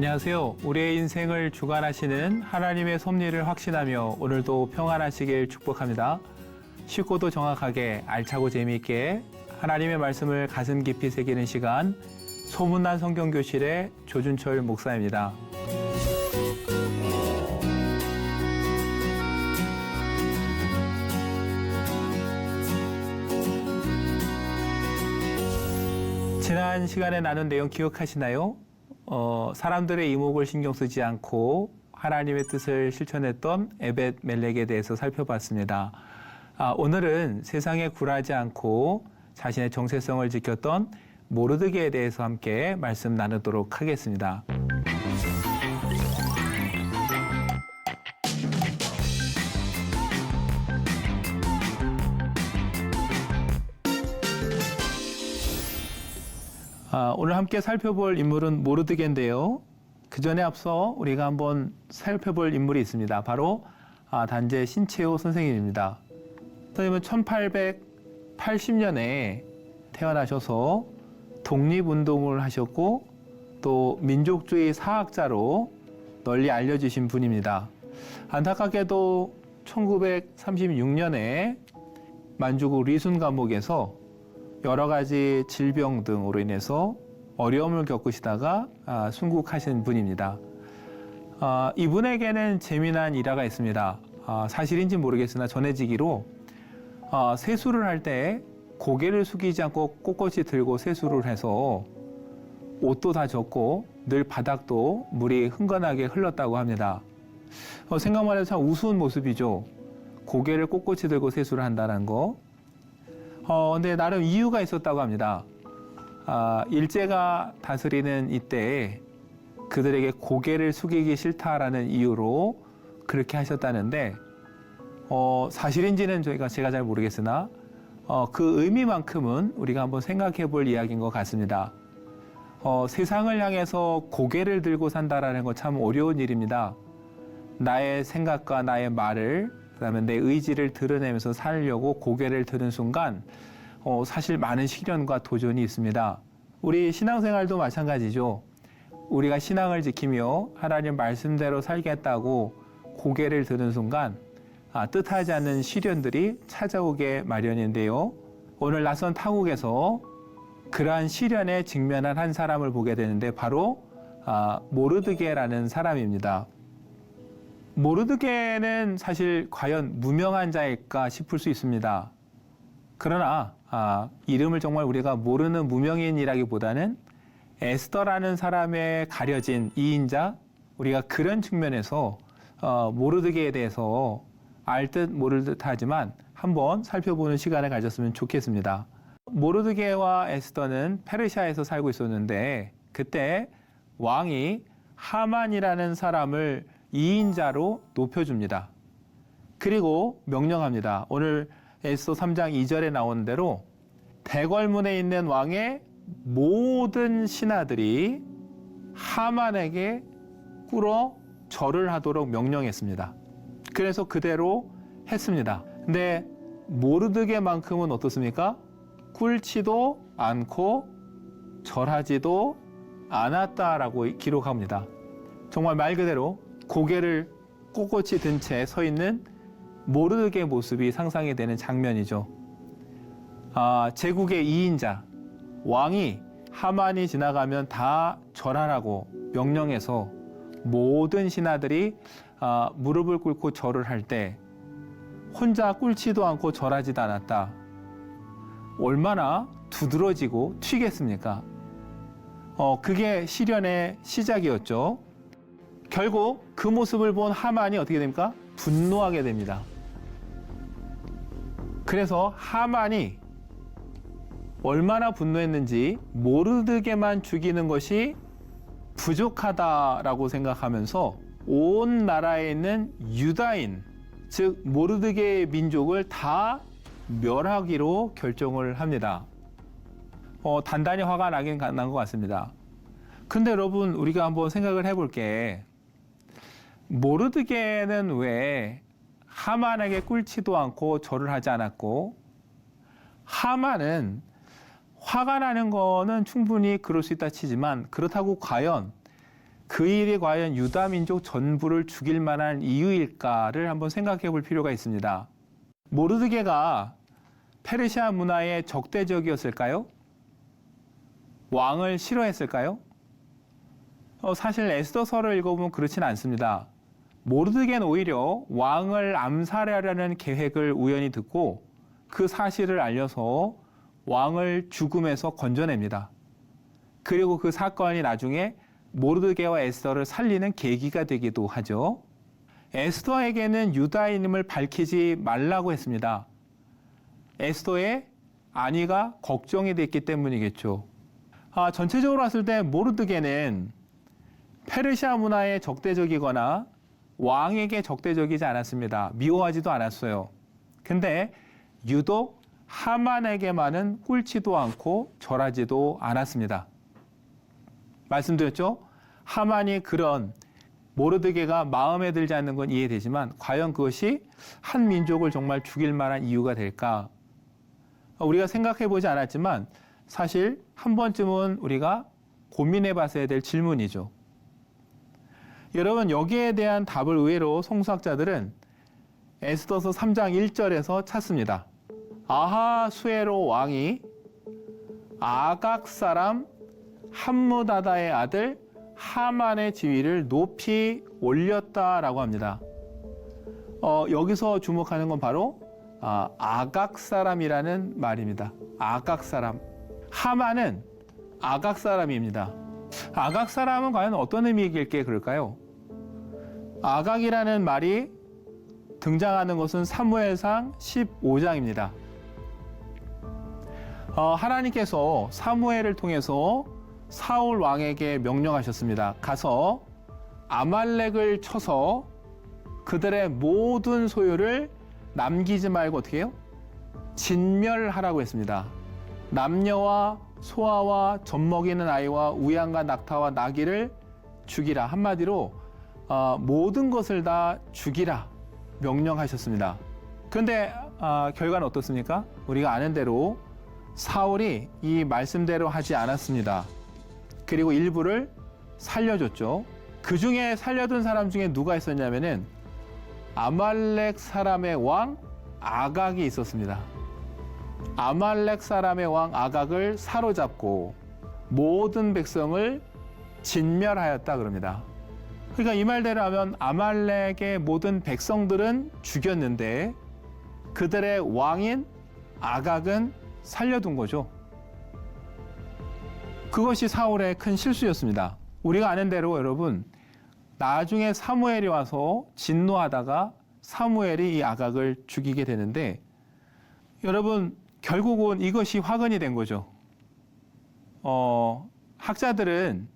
안녕하세요. 우리의 인생을 주관하시는 하나님의 섭리를 확신하며 오늘도 평안하시길 축복합니다. 쉽고도 정확하게 알차고 재미있게 하나님의 말씀을 가슴 깊이 새기는 시간, 소문난 성경교실의 조준철 목사입니다. 지난 시간에 나눈 내용 기억하시나요? 사람들의 이목을 신경 쓰지 않고 하나님의 뜻을 실천했던 에벳 멜렉에 대해서 살펴봤습니다. 오늘은 세상에 굴하지 않고 자신의 정체성을 지켰던 모르드게에 대해서 함께 말씀 나누도록 하겠습니다. 오늘 함께 살펴볼 인물은 모르드게인데요. 그 전에 앞서 우리가 한번 살펴볼 인물이 있습니다. 바로 단재 신채호 선생님입니다. 선생님은 1880년에 태어나셔서 독립운동을 하셨고 또 민족주의 사학자로 널리 알려지신 분입니다. 안타깝게도 1936년에 만주국 리순 감옥에서 여러 가지 질병 등으로 인해서 어려움을 겪으시다가 순국하신 분입니다. 이분에게는 재미난 일화가 있습니다. 사실인지 모르겠으나 전해지기로 세수를 할 때 고개를 숙이지 않고 꼿꼿이 들고 세수를 해서 옷도 다 젖고 늘 바닥도 물이 흥건하게 흘렀다고 합니다. 생각만 해도 참 우스운 모습이죠. 고개를 꼿꼿이 들고 세수를 한다는 거. 근데 나름 이유가 있었다고 합니다. 일제가 다스리는 이때에 그들에게 고개를 숙이기 싫다라는 이유로 그렇게 하셨다는데, 사실인지는 제가 잘 모르겠으나, 그 의미만큼은 우리가 한번 생각해 볼 이야기인 것 같습니다. 세상을 향해서 고개를 들고 산다라는 건 참 어려운 일입니다. 나의 생각과 나의 말을 그다음에 내 의지를 드러내면서 살려고 고개를 드는 순간 사실 많은 시련과 도전이 있습니다. 우리 신앙생활도 마찬가지죠. 우리가 신앙을 지키며 하나님 말씀대로 살겠다고 고개를 드는 순간 뜻하지 않는 시련들이 찾아오게 마련인데요. 오늘 낯선 타국에서 그러한 시련에 직면한 한 사람을 보게 되는데 바로 모르드게라는 사람입니다. 모르드게는 사실 과연 무명한 자일까 싶을 수 있습니다. 그러나 이름을 정말 우리가 모르는 무명인이라기보다는 에스더라는 사람에 가려진 이인자, 우리가 그런 측면에서 모르드게에 대해서 알 듯 모를 듯 하지만 한번 살펴보는 시간을 가졌으면 좋겠습니다. 모르드게와 에스더는 페르시아에서 살고 있었는데 그때 왕이 하만이라는 사람을 2인자로 높여줍니다. 그리고 명령합니다. 오늘 에스더 3장 2절에 나온 대로 대궐문에 있는 왕의 모든 신하들이 하만에게 꿇어 절을 하도록 명령했습니다. 그래서 그대로 했습니다. 근데 모르드게만큼은 어떻습니까? 꿇지도 않고 절하지도 않았다라고 기록합니다. 정말 말 그대로 고개를 꼿꼿이 든 채 서 있는 모르드게 모습이 상상이 되는 장면이죠. 제국의 2인자, 왕이 하만이 지나가면 다 절하라고 명령해서 모든 신하들이 무릎을 꿇고 절을 할 때 혼자 꿇지도 않고 절하지도 않았다. 얼마나 두드러지고 튀겠습니까? 그게 시련의 시작이었죠. 결국 그 모습을 본 하만이 어떻게 됩니까? 분노하게 됩니다. 그래서 하만이 얼마나 분노했는지 모르드게만 죽이는 것이 부족하다라고 생각하면서 온 나라에 있는 유다인, 즉 모르드게의 민족을 다 멸하기로 결정을 합니다. 단단히 화가 나긴 난 것 같습니다. 근데 여러분, 우리가 한번 생각을 해볼 게 모르드게는 왜 하만에게 꿇지도 않고 절을 하지 않았고, 하만은 화가 나는 거는 충분히 그럴 수 있다 치지만, 그렇다고 과연 그 일이 과연 유다 민족 전부를 죽일 만한 이유일까를 한번 생각해 볼 필요가 있습니다. 모르드게가 페르시아 문화에 적대적이었을까요? 왕을 싫어했을까요? 사실 에스더서를 읽어보면 그렇진 않습니다. 모르드게는 오히려 왕을 암살하려는 계획을 우연히 듣고 그 사실을 알려서 왕을 죽음에서 건져냅니다. 그리고 그 사건이 나중에 모르드게와 에스더를 살리는 계기가 되기도 하죠. 에스더에게는 유다인임을 밝히지 말라고 했습니다. 에스더의 안위가 걱정이 됐기 때문이겠죠. 전체적으로 봤을 때 모르드게는 페르시아 문화에 적대적이거나 왕에게 적대적이지 않았습니다. 미워하지도 않았어요. 근데 유독 하만에게만은 꿀지도 않고 절하지도 않았습니다. 말씀드렸죠? 하만이 그런 모르드게가 마음에 들지 않는 건 이해되지만 과연 그것이 한 민족을 정말 죽일 만한 이유가 될까? 우리가 생각해 보지 않았지만 사실 한 번쯤은 우리가 고민해 봤어야 될 질문이죠. 여러분, 여기에 대한 답을 의외로 송수학자들은 에스더서 3장 1절에서 찾습니다. 아하수에로 왕이 아각 사람 함무다다의 아들 하만의 지위를 높이 올렸다라고 합니다. 여기서 주목하는 건 바로 아각 사람이라는 말입니다. 아각 사람. 하만은 아각 사람입니다. 아각 사람은 과연 어떤 의미일게 그럴까요? 아각이라는 말이 등장하는 것은 사무엘상 15장입니다. 하나님께서 사무엘을 통해서 사울 왕에게 명령하셨습니다. 가서 아말렉을 쳐서 그들의 모든 소유를 남기지 말고 어떻게 해요? 진멸하라고 했습니다. 남녀와 소아와 젖먹이는 아이와 우양과 낙타와 나귀를 죽이라. 한마디로 모든 것을 다 죽이라 명령하셨습니다. 그런데 결과는 어떻습니까? 우리가 아는 대로 사울이 이 말씀대로 하지 않았습니다. 그리고 일부를 살려줬죠. 그 중에 살려둔 사람 중에 누가 있었냐면은 아말렉 사람의 왕 아각이 있었습니다. 아말렉 사람의 왕 아각을 사로잡고 모든 백성을 진멸하였다 그럽니다. 그러니까 이 말대로 하면 아말렉의 모든 백성들은 죽였는데 그들의 왕인 아각은 살려둔 거죠. 그것이 사울의 큰 실수였습니다. 우리가 아는 대로 여러분, 나중에 사무엘이 와서 진노하다가 사무엘이 이 아각을 죽이게 되는데 여러분, 결국은 이것이 화근이 된 거죠. 학자들은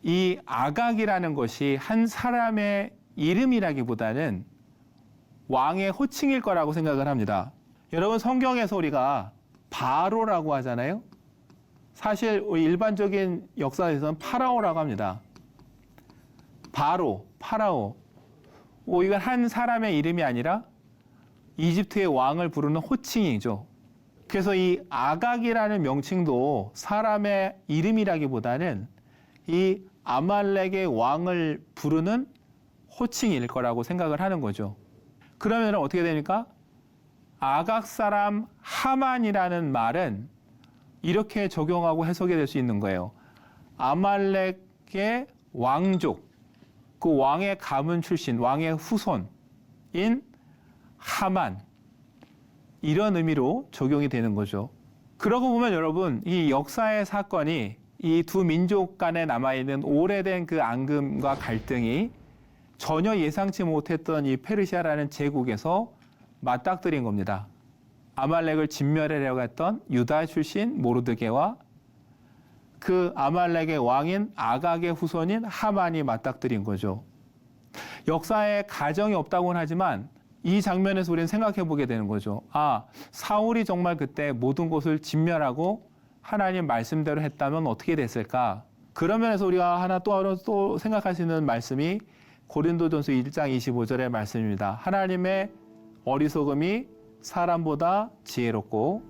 이 아각이라는 것이 한 사람의 이름이라기보다는 왕의 호칭일 거라고 생각을 합니다. 여러분, 성경에서 우리가 바로라고 하잖아요. 사실 일반적인 역사에서는 파라오라고 합니다. 바로, 파라오. 이건 한 사람의 이름이 아니라 이집트의 왕을 부르는 호칭이죠. 그래서 이 아각이라는 명칭도 사람의 이름이라기보다는 이 아말렉의 왕을 부르는 호칭일 거라고 생각을 하는 거죠. 그러면 어떻게 됩니까? 아각 사람 하만이라는 말은 이렇게 적용하고 해석이 될 수 있는 거예요. 아말렉의 왕족, 그 왕의 가문 출신, 왕의 후손인 하만, 이런 의미로 적용이 되는 거죠. 그러고 보면 여러분, 이 역사의 사건이 이 두 민족 간에 남아있는 오래된 그 앙금과 갈등이 전혀 예상치 못했던 이 페르시아라는 제국에서 맞닥뜨린 겁니다. 아말렉을 진멸하려고 했던 유다 출신 모르드게와 그 아말렉의 왕인 아각의 후손인 하만이 맞닥뜨린 거죠. 역사에 가정이 없다고는 하지만 이 장면에서 우리는 생각해 보게 되는 거죠. 사울이 정말 그때 모든 것을 진멸하고 하나님 말씀대로 했다면 어떻게 됐을까? 그런 면에서 우리가 하나 또 생각할 수 있는 말씀이 고린도전서 1장 25절의 말씀입니다. 하나님의 어리석음이 사람보다 지혜롭고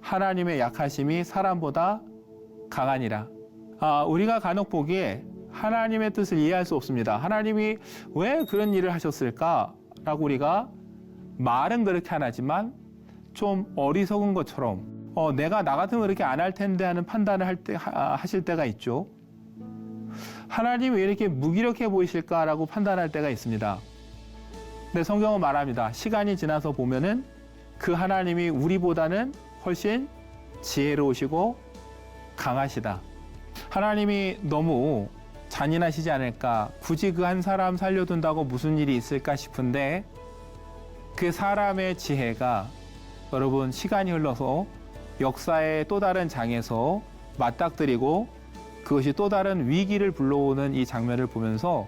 하나님의 약하심이 사람보다 강하니라. 우리가 간혹 보기에 하나님의 뜻을 이해할 수 없습니다. 하나님이 왜 그런 일을 하셨을까라고 우리가 말은 그렇게 안 하지만 좀 어리석은 것처럼 내가 나 같으면 그렇게 안 할 텐데 하는 판단을 하실 때가 있죠. 하나님이 왜 이렇게 무기력해 보이실까라고 판단할 때가 있습니다. 근데 성경은 말합니다. 시간이 지나서 보면은 그 하나님이 우리보다는 훨씬 지혜로우시고 강하시다. 하나님이 너무 잔인하시지 않을까? 굳이 그 한 사람 살려둔다고 무슨 일이 있을까 싶은데 그 사람의 지혜가 여러분 시간이 흘러서 역사의 또 다른 장에서 맞닥뜨리고 그것이 또 다른 위기를 불러오는 이 장면을 보면서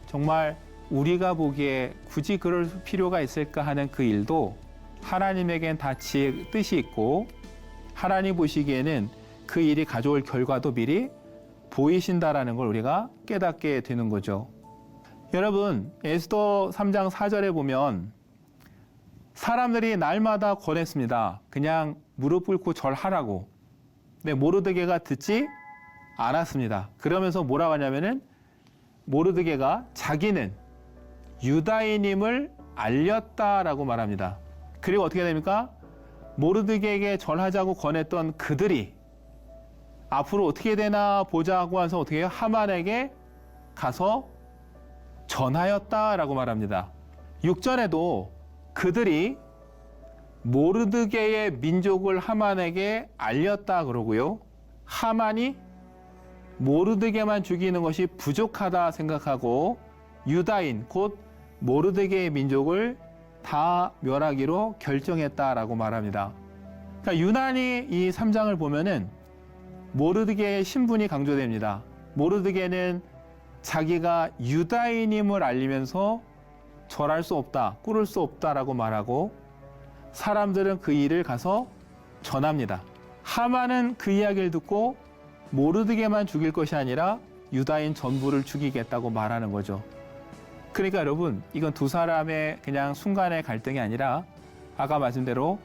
정말 우리가 보기에 굳이 그럴 필요가 있을까 하는 그 일도 하나님에겐 다 지혜의 뜻이 있고 하나님 보시기에는 그 일이 가져올 결과도 미리 보이신다라는 걸 우리가 깨닫게 되는 거죠. 여러분, 에스더 3장 4절에 보면 사람들이 날마다 권했습니다. 그냥 무릎 꿇고 절하라고. 근데 모르드게가 듣지 않았습니다. 그러면서 뭐라고 하냐면은 모르드게가 자기는 유다인임을 알렸다라고 말합니다. 그리고 어떻게 됩니까? 모르드게에게 절하자고 권했던 그들이 앞으로 어떻게 되나 보자고 해서 어떻게 해요? 하만에게 가서 전하였다라고 말합니다. 6절에도 그들이 모르드게의 민족을 하만에게 알렸다 그러고요. 하만이 모르드게만 죽이는 것이 부족하다 생각하고 유다인 곧 모르드게의 민족을 다 멸하기로 결정했다라고 말합니다. 그러니까 유난히 이 3장을 보면은 모르드게의 신분이 강조됩니다. 모르드게는 자기가 유다인임을 알리면서 절할 수 없다, 꿇을 수 없다라고 말하고 사람들은 그 일을 가서 전합니다. 하만은 그 이야기를 듣고 모르드게만 죽일 것이 아니라 유다인 전부를 죽이겠다고 말하는 거죠. 그러니까 여러분, 이건 두 사람의 그냥 순간의 갈등이 아니라 아까 말씀대로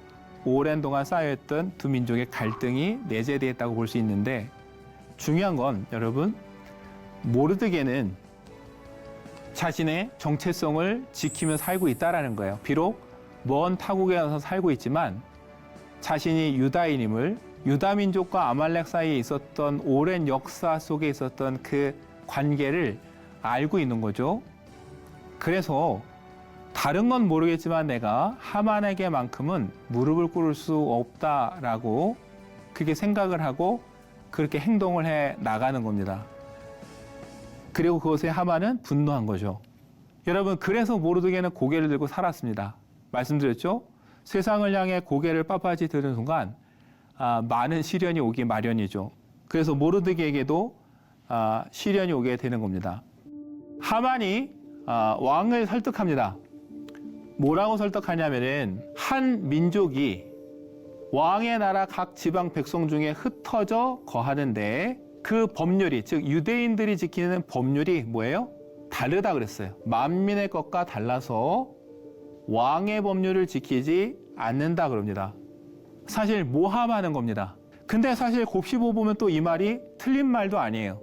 오랜 동안 쌓여있던 두 민족의 갈등이 내재되었다고 볼 수 있는데 중요한 건 여러분, 모르드게는 자신의 정체성을 지키며 살고 있다는 거예요. 비록 먼 타국에 가서 살고 있지만 자신이 유다인임을 유다민족과 아말렉 사이에 있었던 오랜 역사 속에 있었던 그 관계를 알고 있는 거죠. 그래서 다른 건 모르겠지만 내가 하만에게만큼은 무릎을 꿇을 수 없다라고 그렇게 생각을 하고 그렇게 행동을 해 나가는 겁니다. 그리고 그것에 하만은 분노한 거죠. 여러분, 그래서 모르드게는 고개를 들고 살았습니다. 말씀드렸죠? 세상을 향해 고개를 빳빳이 드는 순간 많은 시련이 오기 마련이죠. 그래서 모르드게에게도 시련이 오게 되는 겁니다. 하만이 왕을 설득합니다. 뭐라고 설득하냐면은 한 민족이 왕의 나라 각 지방 백성 중에 흩어져 거하는데 그 법률이, 즉 유대인들이 지키는 법률이 뭐예요? 다르다 그랬어요. 만민의 것과 달라서 왕의 법률을 지키지 않는다 그럽니다. 사실 모함하는 겁니다. 근데 사실 곱씹어 보면 또 이 말이 틀린 말도 아니에요.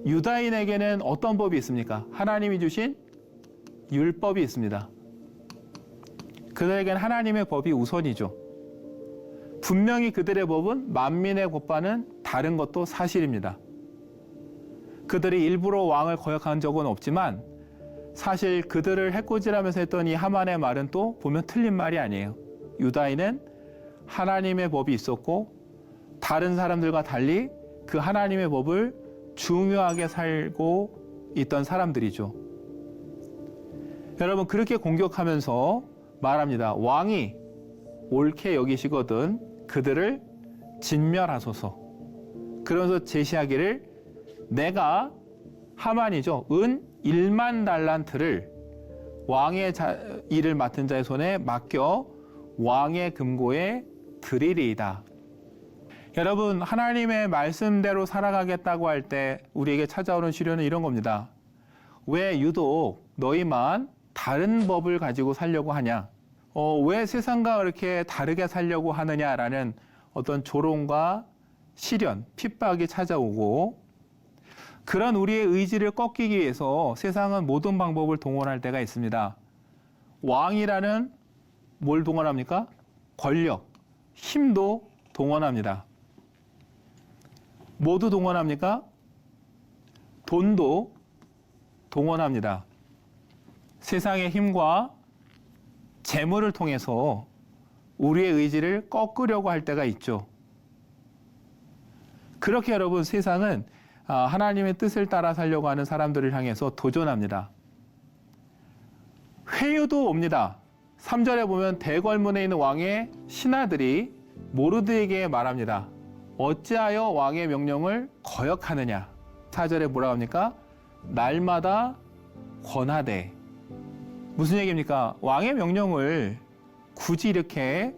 유다인에게는 어떤 법이 있습니까? 하나님이 주신 율법이 있습니다. 그들에게는 하나님의 법이 우선이죠. 분명히 그들의 법은 만민의 법과는 다른 것도 사실입니다. 그들이 일부러 왕을 거역한 적은 없지만 사실 그들을 해코지하면서 했던 이 하만의 말은 또 보면 틀린 말이 아니에요. 유다인은 하나님의 법이 있었고 다른 사람들과 달리 그 하나님의 법을 중요하게 살고 있던 사람들이죠. 여러분, 그렇게 공격하면서 말합니다. 왕이 옳게 여기시거든 그들을 진멸하소서. 그러면서 제시하기를 내가 하만이죠. 은 1만 달란트를 왕의 일을 맡은 자의 손에 맡겨 왕의 금고에 드리리이다. 여러분, 하나님의 말씀대로 살아가겠다고 할 때 우리에게 찾아오는 시련은 이런 겁니다. 왜 유독 너희만 다른 법을 가지고 살려고 하냐? 왜 세상과 그렇게 다르게 살려고 하느냐라는 어떤 조롱과 시련, 핍박이 찾아오고 그런 우리의 의지를 꺾이기 위해서 세상은 모든 방법을 동원할 때가 있습니다. 왕이라는 뭘 동원합니까? 권력, 힘도 동원합니다. 모두 동원합니까? 돈도 동원합니다. 세상의 힘과 재물을 통해서 우리의 의지를 꺾으려고 할 때가 있죠. 그렇게 여러분 세상은 하나님의 뜻을 따라 살려고 하는 사람들을 향해서 도전합니다. 회유도 옵니다. 3절에 보면 대궐문에 있는 왕의 신하들이 모르드에게 말합니다. 어찌하여 왕의 명령을 거역하느냐. 4절에 뭐라고 합니까? 날마다 권하되. 무슨 얘기입니까? 왕의 명령을 굳이 이렇게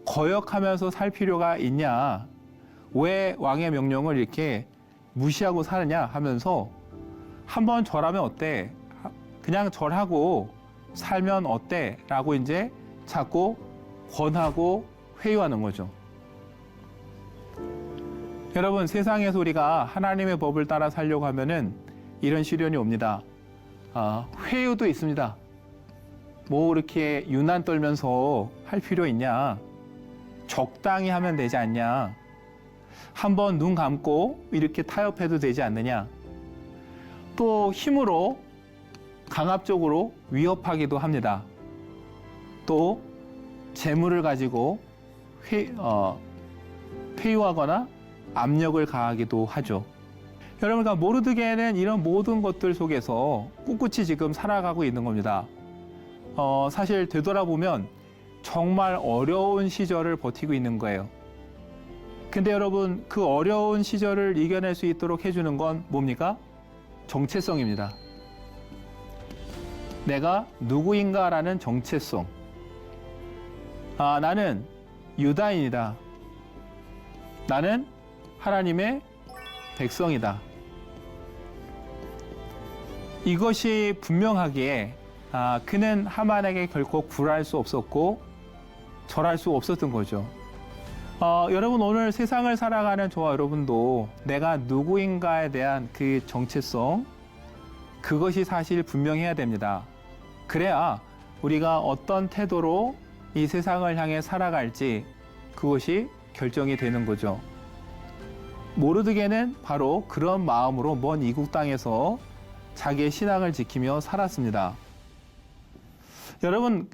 거역하면서 살 필요가 있냐? 왜 왕의 명령을 이렇게 무시하고 사느냐 하면서 한번 절하면 어때? 그냥 절하고 살면 어때? 라고 이제 자꾸 권하고 회유하는 거죠. 여러분, 세상에서 우리가 하나님의 법을 따라 살려고 하면은 이런 시련이 옵니다. 회유도 있습니다. 뭐 이렇게 유난 떨면서 할 필요 있냐? 적당히 하면 되지 않냐? 한번 눈 감고 이렇게 타협해도 되지 않느냐? 또 힘으로 강압적으로 위협하기도 합니다. 또 재물을 가지고 회유하거나 압력을 가하기도 하죠. 여러분, 그러니까 모르드게는 이런 모든 것들 속에서 꿋꿋이 지금 살아가고 있는 겁니다. 사실 되돌아보면 정말 어려운 시절을 버티고 있는 거예요. 근데 여러분, 그 어려운 시절을 이겨낼 수 있도록 해주는 건 뭡니까? 정체성입니다. 내가 누구인가라는 정체성. 나는 유다인이다. 나는 하나님의 백성이다. 이것이 분명하기에 그는 하만에게 결코 굴할 수 없었고 절할 수 없었던 거죠. 여러분, 오늘 세상을 살아가는 저와 여러분도 내가 누구인가에 대한 그 정체성, 그것이 사실 분명해야 됩니다. 그래야 우리가 어떤 태도로 이 세상을 향해 살아갈지 그것이 결정이 되는 거죠. 모르드게는 바로 그런 마음으로 먼 이국 땅에서 자기의 신앙을 지키며 살았습니다. 여러분,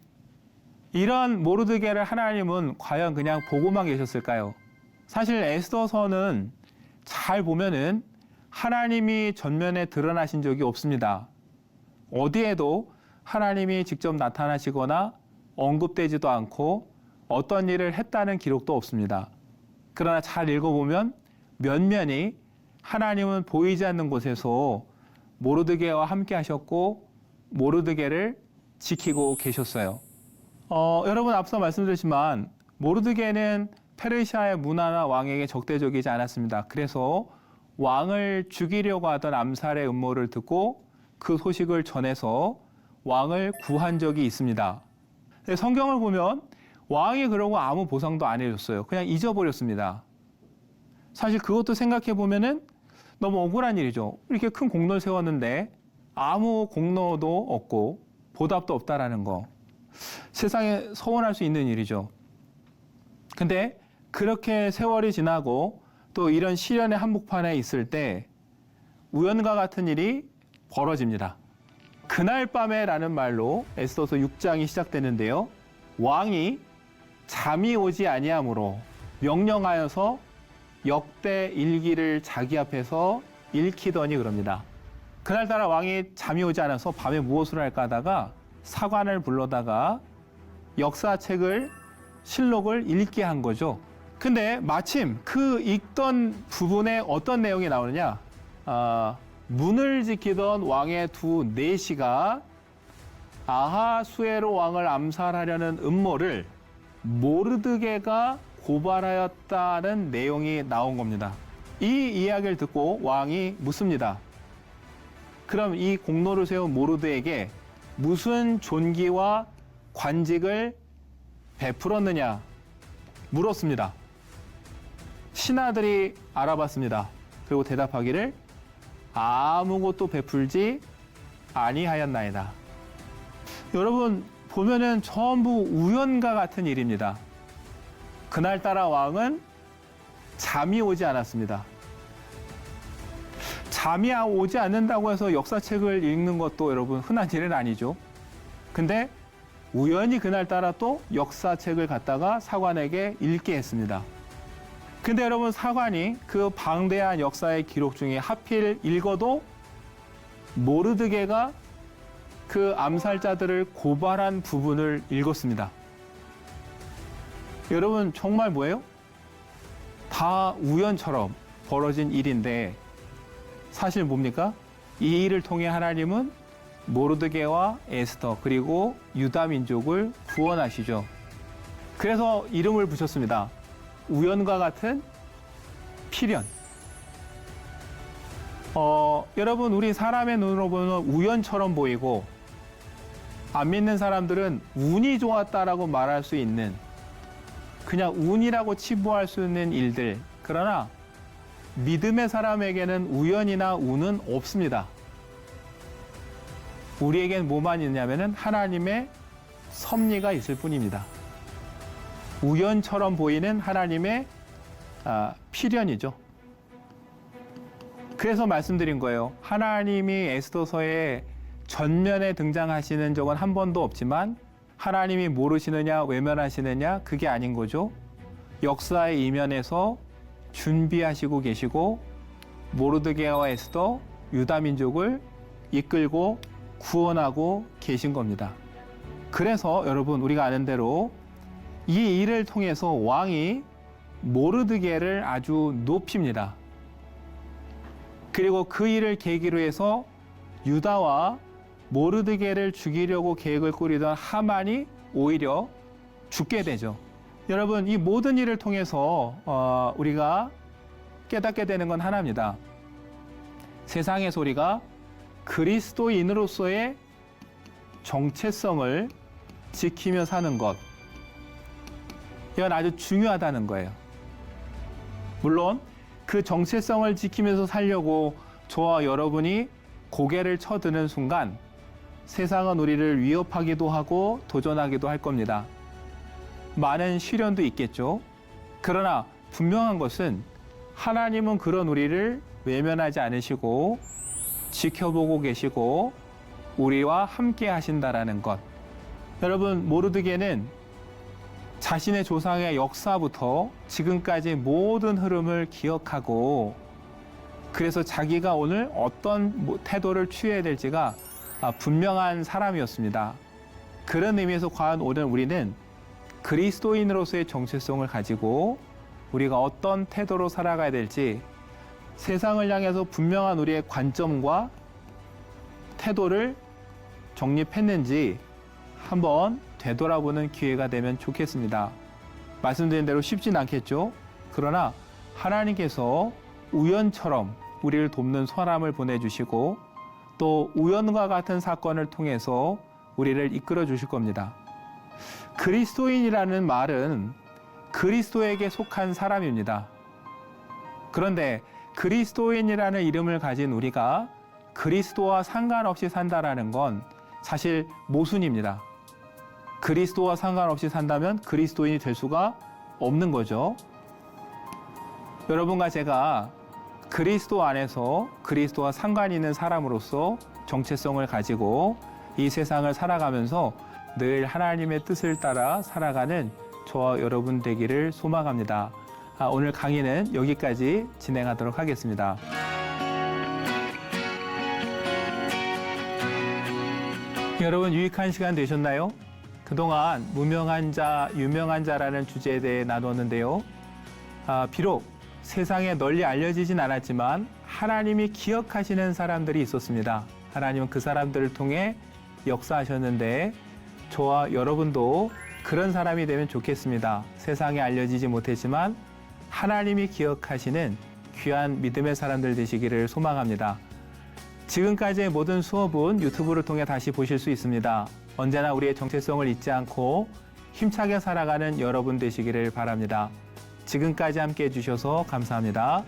이런 모르드게를 하나님은 과연 그냥 보고만 계셨을까요? 사실 에스더서는 잘 보면은 하나님이 전면에 드러나신 적이 없습니다. 어디에도 하나님이 직접 나타나시거나 언급되지도 않고 어떤 일을 했다는 기록도 없습니다. 그러나 잘 읽어보면 면면이 하나님은 보이지 않는 곳에서 모르드게와 함께 하셨고 모르드게를 지키고 계셨어요. 여러분, 앞서 말씀드렸지만 모르드게는 페르시아의 문화나 왕에게 적대적이지 않았습니다. 그래서 왕을 죽이려고 하던 암살의 음모를 듣고 그 소식을 전해서 왕을 구한 적이 있습니다. 성경을 보면 왕이 그러고 아무 보상도 안 해줬어요. 그냥 잊어버렸습니다. 사실 그것도 생각해 보면은 너무 억울한 일이죠. 이렇게 큰 공로를 세웠는데 아무 공로도 없고 보답도 없다라는 거. 세상에 서운할 수 있는 일이죠. 근데 그렇게 세월이 지나고 또 이런 시련의 한복판에 있을 때 우연과 같은 일이 벌어집니다. 그날 밤에라는 말로 에스더서 6장이 시작되는데요. 왕이 잠이 오지 아니하므로 명령하여서 역대 일기를 자기 앞에서 읽히더니 그럽니다. 그날따라 왕이 잠이 오지 않아서 밤에 무엇을 할까 하다가 사관을 불러다가 역사책을 실록을 읽게 한 거죠. 근데 마침 그 읽던 부분에 어떤 내용이 나오느냐? 문을 지키던 왕의 두 내시가 아하수에로 왕을 암살하려는 음모를 모르드게가 고발하였다는 내용이 나온 겁니다. 이 이야기를 듣고 왕이 묻습니다. 그럼 이 공로를 세운 모르드에게 무슨 존귀와 관직을 베풀었느냐 물었습니다. 신하들이 알아봤습니다. 그리고 대답하기를 아무것도 베풀지 아니하였나이다. 여러분 보면은 전부 우연과 같은 일입니다. 그날따라 왕은 잠이 오지 않았습니다. 잠이 오지 않는다고 해서 역사책을 읽는 것도 여러분 흔한 일은 아니죠. 근데 우연히 그날따라 또 역사책을 갖다가 사관에게 읽게 했습니다. 근데 여러분 사관이 그 방대한 역사의 기록 중에 하필 읽어도 모르드게가 그 암살자들을 고발한 부분을 읽었습니다. 여러분 정말 뭐예요? 다 우연처럼 벌어진 일인데 사실 뭡니까? 이 일을 통해 하나님은 모르드게와 에스더 그리고 유다 민족을 구원하시죠. 그래서 이름을 붙였습니다. 우연과 같은 필연. 여러분 우리 사람의 눈으로 보면 우연처럼 보이고 안 믿는 사람들은 운이 좋았다라고 말할 수 있는 그냥 운이라고 치부할 수 있는 일들. 그러나 믿음의 사람에게는 우연이나 운은 없습니다. 우리에겐 뭐만 있냐면은 하나님의 섭리가 있을 뿐입니다. 우연처럼 보이는 하나님의 필연이죠. 그래서 말씀드린 거예요. 하나님이 에스더서에 전면에 등장하시는 적은 한 번도 없지만 하나님이 모르시느냐 외면하시느냐 그게 아닌 거죠. 역사의 이면에서 준비하시고 계시고 모르드게와 에스더 유다 민족을 이끌고 구원하고 계신 겁니다. 그래서 여러분 우리가 아는 대로 이 일을 통해서 왕이 모르드게를 아주 높입니다. 그리고 그 일을 계기로 해서 유다와 모르드게를 죽이려고 계획을 꾸리던 하만이 오히려 죽게 되죠. 여러분 이 모든 일을 통해서 우리가 깨닫게 되는 건 하나입니다. 세상의 소리가 그리스도인으로서의 정체성을 지키며 사는 것, 이건 아주 중요하다는 거예요. 물론 그 정체성을 지키면서 살려고 저와 여러분이 고개를 쳐드는 순간 세상은 우리를 위협하기도 하고 도전하기도 할 겁니다. 많은 시련도 있겠죠. 그러나 분명한 것은 하나님은 그런 우리를 외면하지 않으시고 지켜보고 계시고 우리와 함께 하신다라는 것. 여러분 모르드게는 자신의 조상의 역사부터 지금까지 모든 흐름을 기억하고 그래서 자기가 오늘 어떤 태도를 취해야 될지가 분명한 사람이었습니다. 그런 의미에서 과연 오늘 우리는 그리스도인으로서의 정체성을 가지고 우리가 어떤 태도로 살아가야 될지 세상을 향해서 분명한 우리의 관점과 태도를 정립했는지 한번 되돌아보는 기회가 되면 좋겠습니다. 말씀드린 대로 쉽진 않겠죠. 그러나 하나님께서 우연처럼 우리를 돕는 사람을 보내주시고 또 우연과 같은 사건을 통해서 우리를 이끌어 주실 겁니다. 그리스도인이라는 말은 그리스도에게 속한 사람입니다. 그런데 그리스도인이라는 이름을 가진 우리가 그리스도와 상관없이 산다라는 건 사실 모순입니다. 그리스도와 상관없이 산다면 그리스도인이 될 수가 없는 거죠. 여러분과 제가 그리스도 안에서 그리스도와 상관 있는 사람으로서 정체성을 가지고 이 세상을 살아가면서 늘 하나님의 뜻을 따라 살아가는 저와 여러분 되기를 소망합니다. 오늘 강의는 여기까지 진행하도록 하겠습니다. 여러분 유익한 시간 되셨나요? 그동안 무명한 자, 유명한 자라는 주제에 대해 나눴는데요. 비록 세상에 널리 알려지진 않았지만 하나님이 기억하시는 사람들이 있었습니다. 하나님은 그 사람들을 통해 역사하셨는데 저와 여러분도 그런 사람이 되면 좋겠습니다. 세상에 알려지지 못했지만 하나님이 기억하시는 귀한 믿음의 사람들 되시기를 소망합니다. 지금까지의 모든 수업은 유튜브를 통해 다시 보실 수 있습니다. 언제나 우리의 정체성을 잊지 않고 힘차게 살아가는 여러분 되시기를 바랍니다. 지금까지 함께 해주셔서 감사합니다.